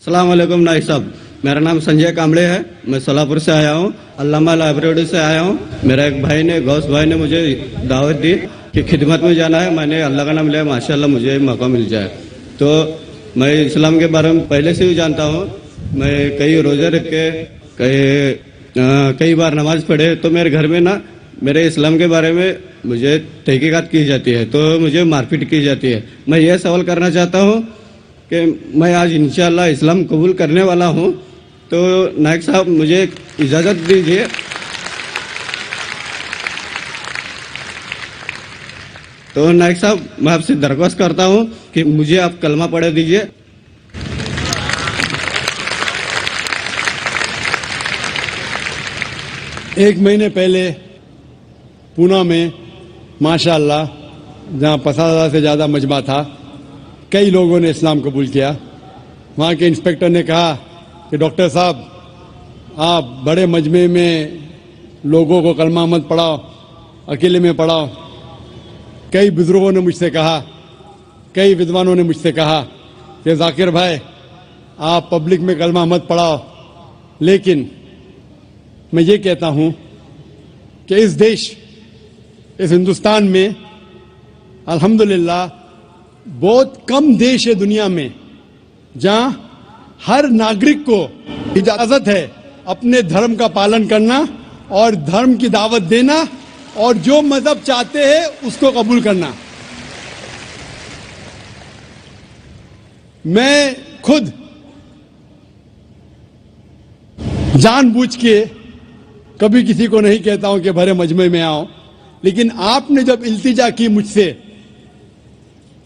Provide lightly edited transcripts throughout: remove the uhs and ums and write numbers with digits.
अस्सलाम वालेकुम नाइक साहब, मेरा नाम संजय कामड़े है। मैं सोलापुर से आया हूँ, अल्लामा लाइब्रेरी से आया हूँ। मेरा एक भाई ने, गौस भाई ने मुझे दावत दी कि खिदमत में जाना है। मैंने अल्लाह का नाम लिया, माशाल्लाह मुझे मौका मिल जाए। तो मैं इस्लाम के बारे में पहले से ही जानता हूँ। मैं कई रोज़े रख के कई बार नमाज पढ़े। तो मेरे घर में ना मेरे इस्लाम के बारे में मुझे तहकीकात की जाती है, तो मुझे मारपीट की जाती है। मैं ये सवाल करना चाहता हूँ कि मैं आज इंशाअल्लाह इस्लाम कबूल करने वाला हूँ, तो नायक साहब मुझे इजाज़त दीजिए। तो नायक साहब मैं आपसे दरख्वास्त करता हूँ कि मुझे आप कलमा पढ़े दीजिए। एक महीने पहले पूना में माशाअल्लाह, जहाँ 50,000 से ज़्यादा मजमा था, कई लोगों ने इस्लाम कबूल किया। वहाँ के इंस्पेक्टर ने कहा कि डॉक्टर साहब, आप बड़े मजमे में लोगों को कलमा मत पढ़ाओ, अकेले में पढ़ाओ। कई बुजुर्गों ने मुझसे कहा, कई विद्वानों ने मुझसे कहा कि जाकिर भाई, आप पब्लिक में कलमा मत पढ़ाओ। लेकिन मैं ये कहता हूँ कि इस देश, इस हिंदुस्तान में अल्हम्दुलिल्लाह बहुत कम देश है दुनिया में जहां हर नागरिक को इजाजत है अपने धर्म का पालन करना और धर्म की दावत देना और जो मजहब चाहते हैं उसको कबूल करना। मैं खुद जानबूझ के कभी किसी को नहीं कहता हूं कि भरे मजमे में आओ, लेकिन आपने जब इल्तिजा की मुझसे,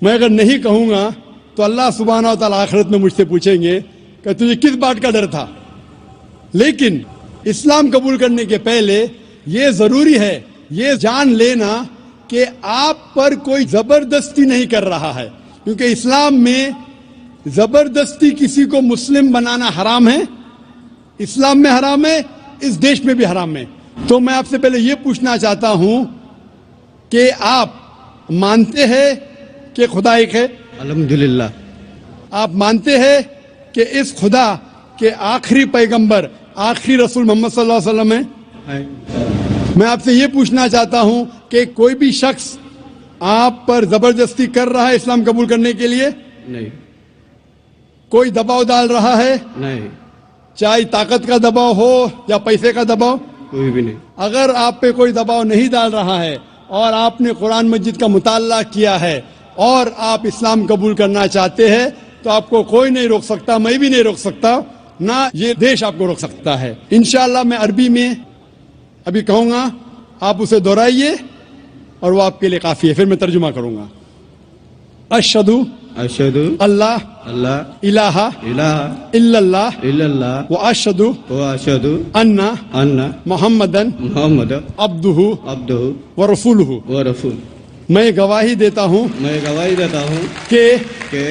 मैं अगर नहीं कहूंगा तो अल्लाह सुब्हानहू व तआला आखिरत में मुझसे पूछेंगे कि तुझे किस बात का डर था। लेकिन इस्लाम कबूल करने के पहले ये जरूरी है, ये जान लेना कि आप पर कोई जबरदस्ती नहीं कर रहा है, क्योंकि इस्लाम में जबरदस्ती किसी को मुस्लिम बनाना हराम है। इस्लाम में हराम है, इस देश में भी हराम है। तो मैं आपसे पहले ये पूछना चाहता हूं कि आप मानते हैं कि खुदा एक है? अल्हम्दुलिल्लाह। आप मानते हैं कि इस खुदा के आखिरी पैगंबर, आखिरी रसूल मोहम्मद सल्लल्लाहु अलैहि वसल्लम है? मैं आपसे ये पूछना चाहता हूं कि कोई भी शख्स आप पर जबरदस्ती कर रहा है इस्लाम कबूल करने के लिए? नहीं। कोई दबाव डाल रहा है? नहीं। चाहे ताकत का दबाव हो या पैसे का दबाव? कोई भी नहीं। अगर आप पे कोई दबाव नहीं डाल रहा है और आपने कुरान मस्जिद का मुताला किया है और आप इस्लाम कबूल करना चाहते हैं, तो आपको कोई नहीं रोक सकता, मैं भी नहीं रोक सकता, ना ये देश आपको रोक सकता है। इंशाअल्लाह मैं अरबी में अभी कहूंगा, आप उसे दोहराइए और वो आपके लिए काफी है। फिर मैं तर्जुमा करूंगा। अशहदु अशहदु अल्लाह अल्लाह इलाहा इलाहा इल्लल्लाह इल्लल्लाह व अशहदु व अशहदु अन्ना अन्ना मुहम्मदन मुहम्मद अब्दुहु अब्दुहु व रसूलुहु। व रसूल। मैं गवाही देता हूँ मैं गवाही देता हूँ कि कि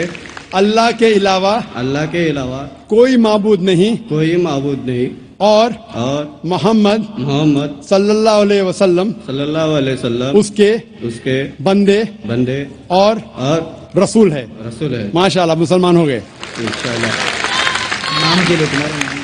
अल्लाह के अलावा अल्लाह के अलावा कोई माबूद नहीं कोई माबूद नहीं और मोहम्मद मोहम्मद सल्लल्लाहु अलैहि वसल्लम उसके बंदे और रसूल है। रसूल है। माशाअल्लाह, मुसलमान हो गए इंशाअल्लाह। नाम के लिए तुम्हारा